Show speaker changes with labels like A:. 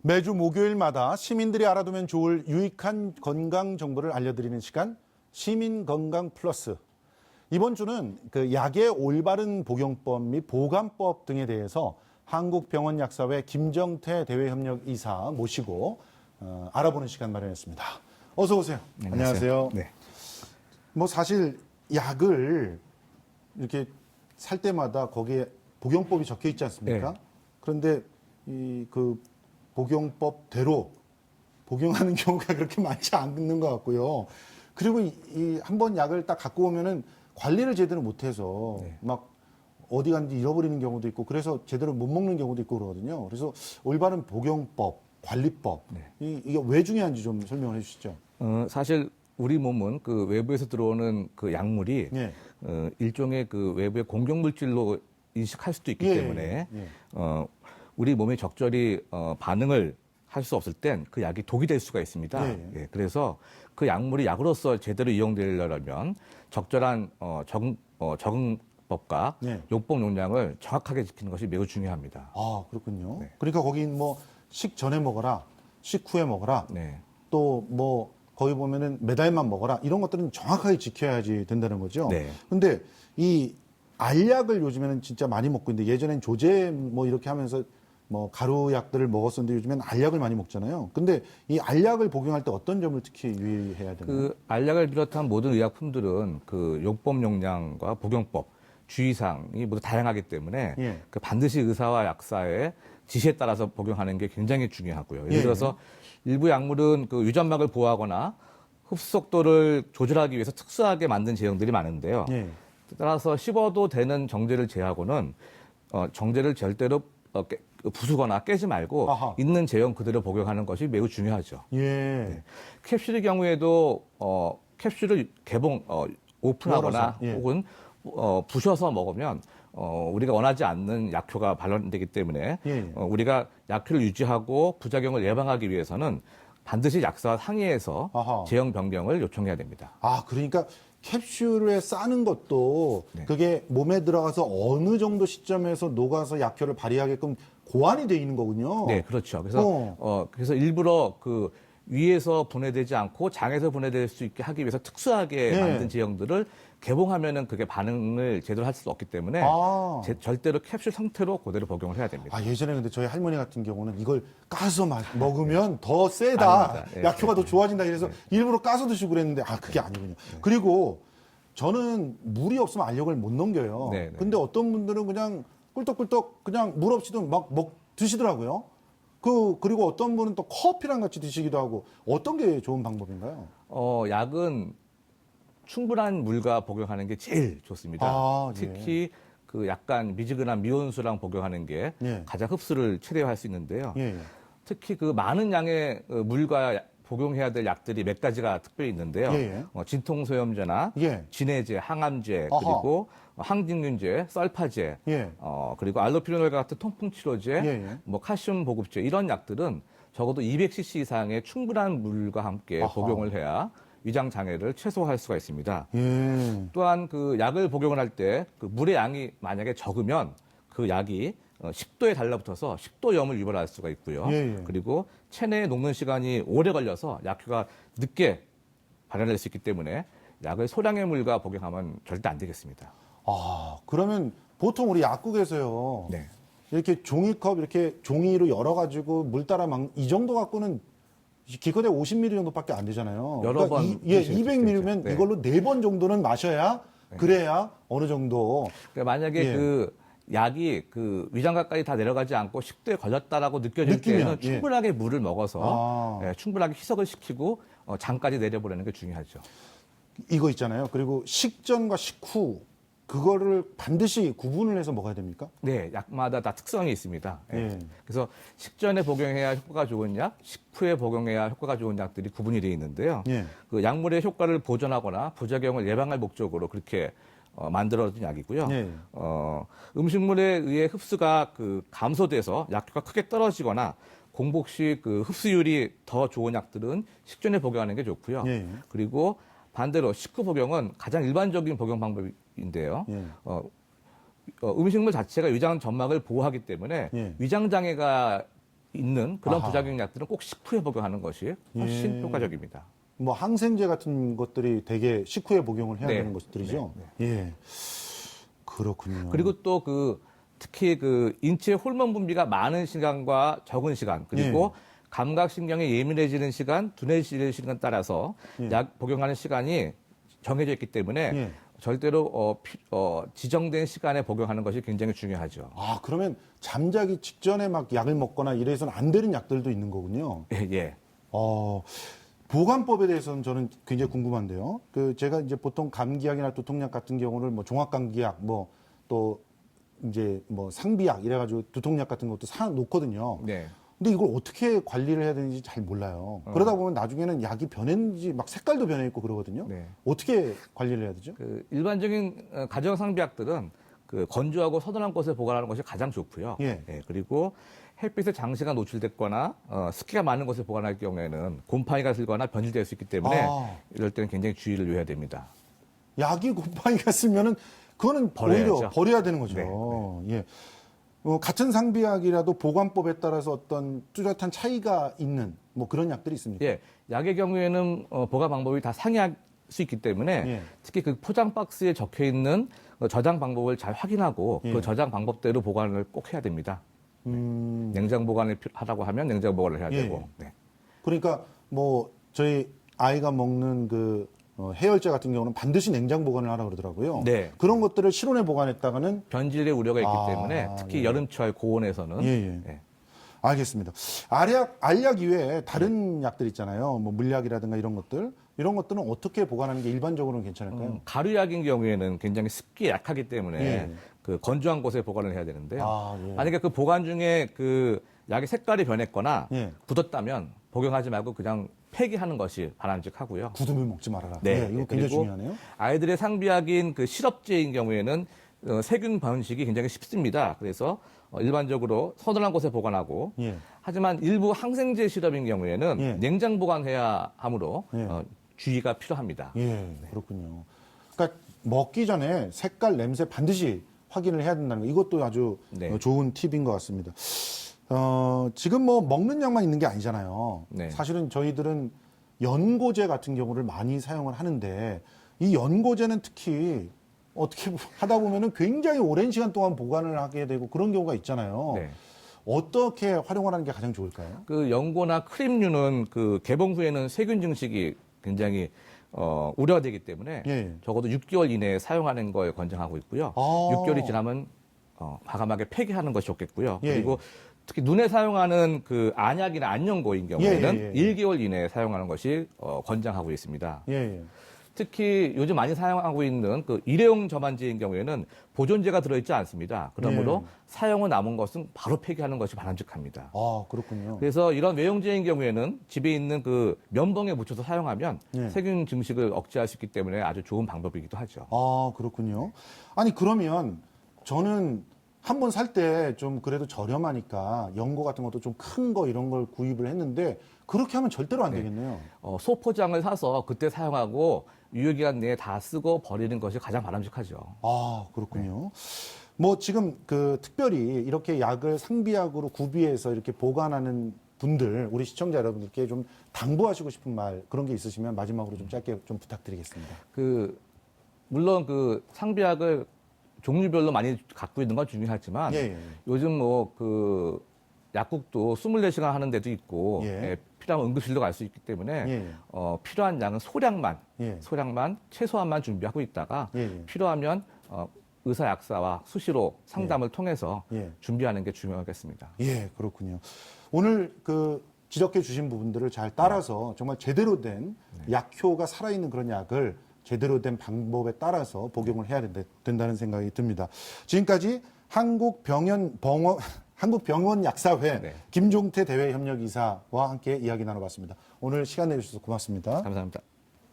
A: 매주 목요일마다 시민들이 알아두면 좋을 유익한 건강 정보를 알려드리는 시간 시민 건강 플러스. 이번 주는 그 약의 올바른 복용법 및 보관법 등에 대해서 한국병원약사회 김정태 대외협력이사 모시고 알아보는 시간 마련했습니다. 어서 오세요.
B: 네,
A: 안녕하세요.
B: 네.
A: 뭐 사실 약을 이렇게 살 때마다 거기에 복용법이 적혀 있지 않습니까?
B: 네.
A: 그런데 이 그 복용법대로 복용하는 경우가 그렇게 많지 않는 것 같고요. 그리고 이 한 번 약을 딱 갖고 오면은 관리를 제대로 못해서
B: 네.
A: 막 어디 갔는지 잃어버리는 경우도 있고 그래서 제대로 못 먹는 경우도 있고 그러거든요. 그래서 올바른 복용법, 관리법 이게 왜 중요한지 좀 설명을 해주시죠.
B: 사실 우리 몸은 그 외부에서 들어오는 그 약물이
A: 예.
B: 일종의 그 외부의 공격물질로 인식할 수도 있기
A: 예,
B: 때문에
A: 예.
B: 우리 몸이 적절히 반응을 할 수 없을 땐 그 약이 독이 될 수가 있습니다.
A: 예.
B: 예, 그래서 그 약물이 약으로서 제대로 이용되려면 적절한 적응법과
A: 예.
B: 용법 용량을 정확하게 지키는 것이 매우 중요합니다.
A: 아, 그렇군요.
B: 네.
A: 그러니까 거긴 뭐 식전에 먹어라, 식후에 먹어라,
B: 네.
A: 또 뭐 거기 보면은 매달만 먹어라 이런 것들은 정확하게 지켜야지 된다는 거죠.
B: 네.
A: 근데 이 알약을 요즘에는 진짜 많이 먹고 있는데 예전엔 조제 뭐 이렇게 하면서 뭐 가루약들을 먹었었는데 요즘엔 알약을 많이 먹잖아요. 근데 이 알약을 복용할 때 어떤 점을 특히 유의해야 되나요?
B: 그 알약을 비롯한 모든 의약품들은 그 용법 용량과 복용법, 주의사항이 모두 다양하기 때문에
A: 예.
B: 그 반드시 의사와 약사의 지시에 따라서 복용하는 게 굉장히 중요하고요. 예를
A: 예.
B: 들어서 일부 약물은 그 유전막을 보호하거나 흡수 속도를 조절하기 위해서 특수하게 만든 제형들이 많은데요.
A: 예.
B: 따라서 씹어도 되는 정제를 제하고는 정제를 절대로 부수거나 깨지 말고
A: 아하.
B: 있는 제형 그대로 복용하는 것이 매우 중요하죠.
A: 예.
B: 캡슐의 경우에도 캡슐을 오픈하거나
A: 열어서, 예.
B: 혹은 부셔서 먹으면 우리가 원하지 않는 약효가 발현되기 때문에
A: 예.
B: 우리가 약효를 유지하고 부작용을 예방하기 위해서는 반드시 약사와 상의해서
A: 아하.
B: 제형 변경을 요청해야 됩니다.
A: 아, 그러니까 캡슐에 싸는 것도
B: 네.
A: 그게 몸에 들어가서 어느 정도 시점에서 녹아서 약효를 발휘하게끔 고안이 돼 있는 거군요.
B: 네, 그렇죠. 그래서 그래서 일부러 그 위에서 분해되지 않고 장에서 분해될 수 있게 하기 위해서 특수하게
A: 네.
B: 만든 제형들을 개봉하면은 그게 반응을 제대로 할 수 없기 때문에
A: 아.
B: 절대로 캡슐 상태로 그대로 복용을 해야 됩니다.
A: 아, 예전에 근데 저희 할머니 같은 경우는 이걸 까서 먹으면 더 세다.
B: 아닙니다. 예,
A: 약효가
B: 예,
A: 더 좋아진다. 이래서 일부러 까서 드시고 그랬는데, 아, 그게 아니군요. 그리고 저는 물이 없으면 알약을 못 넘겨요.
B: 네, 네.
A: 근데 어떤 분들은 그냥 꿀떡꿀떡 그냥 물 없이도 막 드시더라고요. 그리고 어떤 분은 또 커피랑 같이 드시기도 하고 어떤 게 좋은 방법인가요?
B: 약은 충분한 물과 복용하는 게 제일 좋습니다.
A: 아, 예.
B: 특히 그 약간 미지근한 미온수랑 복용하는 게
A: 예.
B: 가장 흡수를 최대화할 수 있는데요.
A: 예.
B: 특히 그 많은 양의 물과 복용해야 될 약들이 몇 가지가 특별히 있는데요.
A: 예.
B: 진통소염제나
A: 예.
B: 진해제, 항암제,
A: 아하.
B: 그리고 항진균제, 썰파제,
A: 예.
B: 그리고 알로피리놀 같은 통풍치료제,
A: 예.
B: 뭐 칼슘 보급제 이런 약들은 적어도 200cc 이상의 충분한 물과 함께
A: 아하.
B: 복용을 해야 위장 장애를 최소화할 수가 있습니다.
A: 예.
B: 또한 그 약을 복용을 할 때 그 물의 양이 만약에 적으면 그 약이 식도에 달라붙어서 식도염을 유발할 수가 있고요.
A: 예.
B: 그리고 체내에 녹는 시간이 오래 걸려서 약효가 늦게 발현될 수 있기 때문에 약을 소량의 물과 복용하면 절대 안 되겠습니다.
A: 아, 그러면 보통 우리 약국에서요.
B: 네.
A: 이렇게 종이컵 이렇게 종이로 열어가지고 물 따라 이 정도 갖고는 기껏해 50ml 정도밖에 안 되잖아요.
B: 여러 번 드실 수
A: 200ml면
B: 있죠. 네.
A: 이걸로 4번 정도는 마셔야 그래야 어느 정도.
B: 그러니까 만약에
A: 예.
B: 그 약이 그 위장각까지 다 내려가지 않고 식도에 걸렸다라고 느껴질
A: 느끼면,
B: 때는
A: 예.
B: 충분하게 물을 먹어서
A: 아.
B: 충분하게 희석을 시키고 장까지 내려보내는 게 중요하죠.
A: 이거 있잖아요. 그리고 식전과 식후 그거를 반드시 구분을 해서 먹어야 됩니까?
B: 네, 약마다 다 특성이 있습니다. 예.
A: 예.
B: 그래서 식전에 복용해야 효과가 좋은 약, 식후에 복용해야 효과가 좋은 약들이 구분이 되어 있는데요.
A: 예.
B: 그 약물의 효과를 보존하거나 부작용을 예방할 목적으로 그렇게 만들어진 약이고요.
A: 예.
B: 음식물에 의해 흡수가 그 감소돼서 약효가 크게 떨어지거나 공복 시 그 흡수율이 더 좋은 약들은 식전에 복용하는 게 좋고요.
A: 예.
B: 그리고 반대로 식후 복용은 가장 일반적인 복용 방법인데요.
A: 예.
B: 음식물 자체가 위장 점막을 보호하기 때문에
A: 예.
B: 위장 장애가 있는 그런
A: 아하.
B: 부작용 약들은 꼭 식후에 복용하는 것이 훨씬
A: 예.
B: 효과적입니다.
A: 뭐 항생제 같은 것들이 되게 식후에 복용을 해야
B: 네.
A: 되는 것들이죠. 예. 그렇군요.
B: 그리고 또 특히 인체 호르몬 분비가 많은 시간과 적은 시간, 그리고 감각신경이 예민해지는 시간, 둔해지는 시간 따라서 약 복용하는 시간이 정해져 있기 때문에
A: 예.
B: 절대로 지정된 시간에 복용하는 것이 굉장히 중요하죠.
A: 아, 그러면 잠자기 직전에 막 약을 먹거나 이래서는 안 되는 약들도 있는 거군요.
B: 예, 예.
A: 보관법에 대해서는 저는 굉장히 궁금한데요. 제가 이제 보통 감기약이나 두통약 같은 경우를 뭐 종합감기약, 또 이제 상비약 이래가지고 두통약 같은 것도 사 놓거든요.
B: 네.
A: 근데 이걸 어떻게 관리를 해야 되는지 잘 몰라요. 그러다 보면 나중에는 약이 변했는지 막 색깔도 변해 있고 그러거든요.
B: 네.
A: 어떻게 관리를 해야 되죠?
B: 일반적인 가정 상비약들은 건조하고 서늘한 곳에 보관하는 것이 가장 좋고요.
A: 예.
B: 그리고 햇빛에 장시간 노출됐거나 습기가 많은 곳에 보관할 경우에는 곰팡이가 들거나 변질될 수 있기 때문에 이럴 때는 굉장히 주의를 요해야 됩니다.
A: 약이 곰팡이가 쓰면은 그거는
B: 버려야죠.
A: 오히려 버려야 되는 거죠. 예. 같은 상비약이라도 보관법에 따라서 어떤 뚜렷한 차이가 있는 그런 약들이 있습니까?
B: 예, 약의 경우에는 보관 방법이 다 상이할 수 있기 때문에
A: 예.
B: 특히 그 포장 박스에 적혀 있는 저장 방법을 잘 확인하고
A: 예.
B: 그 저장 방법대로 보관을 꼭 해야 됩니다. 냉장 보관을 하라고 하면 냉장 보관을 해야
A: 예.
B: 되고. 네.
A: 그러니까 저희 아이가 먹는 해열제 같은 경우는 반드시 냉장 보관을 하라 그러더라고요.
B: 네.
A: 그런 것들을 실온에 보관했다가는
B: 변질의 우려가 있기 때문에 특히
A: 예.
B: 여름철 고온에서는
A: 예. 알겠습니다. 알약 이외에 다른 약들 있잖아요. 물약이라든가 이런 것들은 어떻게 보관하는 게 일반적으로는 괜찮을까요?
B: 가루약인 경우에는 굉장히 습기에 약하기 때문에
A: 예.
B: 건조한 곳에 보관을 해야 되는데요.
A: 예.
B: 만약에 보관 중에 약의 색깔이 변했거나
A: 예.
B: 굳었다면 복용하지 말고 그냥 폐기하는 것이 바람직하고요.
A: 굳으면 먹지 말아라.
B: 네.
A: 이거 굉장히
B: 그리고
A: 중요하네요.
B: 아이들의 상비약인 시럽제인 경우에는 세균 번식이 굉장히 쉽습니다. 그래서 일반적으로 서늘한 곳에 보관하고
A: 예.
B: 하지만 일부 항생제 시럽인 경우에는
A: 예.
B: 냉장 보관해야 하므로
A: 예.
B: 주의가 필요합니다.
A: 예, 그렇군요. 그러니까 먹기 전에 색깔, 냄새 반드시 확인을 해야 된다는 거. 이것도 아주
B: 네.
A: 좋은 팁인 것 같습니다. 지금 먹는 약만 있는 게 아니잖아요.
B: 네.
A: 사실은 저희들은 연고제 같은 경우를 많이 사용을 하는데 이 연고제는 특히 어떻게 하다 보면은 굉장히 오랜 시간 동안 보관을 하게 되고 그런 경우가 있잖아요.
B: 네.
A: 어떻게 활용을 하는 게 가장 좋을까요?
B: 연고나 크림류는 개봉 후에는 세균 증식이 굉장히 우려가 되기 때문에
A: 예.
B: 적어도 6개월 이내에 사용하는 걸 권장하고 있고요. 6개월이 지나면 과감하게 폐기하는 것이 좋겠고요.
A: 예.
B: 그리고 특히 눈에 사용하는 안약이나 안연고인 경우에는
A: 예.
B: 1개월 이내에 사용하는 것이 권장하고 있습니다.
A: 예.
B: 특히 요즘 많이 사용하고 있는 일회용 점안제인 경우에는 보존제가 들어있지 않습니다. 그러므로 사용은 남은 것은 바로 폐기하는 것이 바람직합니다.
A: 그렇군요.
B: 그래서 이런 외용제인 경우에는 집에 있는 면봉에 묻혀서 사용하면
A: 예.
B: 세균 증식을 억제할 수 있기 때문에 아주 좋은 방법이기도 하죠.
A: 그렇군요. 아니, 그러면 저는 한 번 살 때 좀 그래도 저렴하니까 연고 같은 것도 좀 큰 거 이런 걸 구입을 했는데 그렇게 하면 절대로 안 되겠네요.
B: 소포장을 사서 그때 사용하고 유효기간 내에 다 쓰고 버리는 것이 가장 바람직하죠.
A: 그렇군요. 지금 특별히 이렇게 약을 상비약으로 구비해서 이렇게 보관하는 분들, 우리 시청자 여러분들께 좀 당부하시고 싶은 말 그런 게 있으시면 마지막으로 좀 짧게 좀 부탁드리겠습니다.
B: 물론 상비약을 종류별로 많이 갖고 있는 건 중요하지만
A: 예.
B: 요즘 약국도 24시간 하는 데도 있고
A: 예.
B: 필요하면 응급실로 갈 수 있기 때문에
A: 예.
B: 필요한 양은 소량만
A: 예.
B: 최소한만 준비하고 있다가
A: 예.
B: 필요하면 의사 약사와 수시로 상담을 통해서
A: 예.
B: 준비하는 게 중요하겠습니다.
A: 예, 그렇군요. 오늘 지적해 주신 부분들을 잘 따라서 정말 제대로 된 약효가 살아있는 그런 약을 제대로 된 방법에 따라서 복용을 해야 된다는 생각이 듭니다. 지금까지 한국병원약사회
B: 네.
A: 김종태 대외협력이사와 함께 이야기 나눠봤습니다. 오늘 시간 내주셔서 고맙습니다.
B: 감사합니다.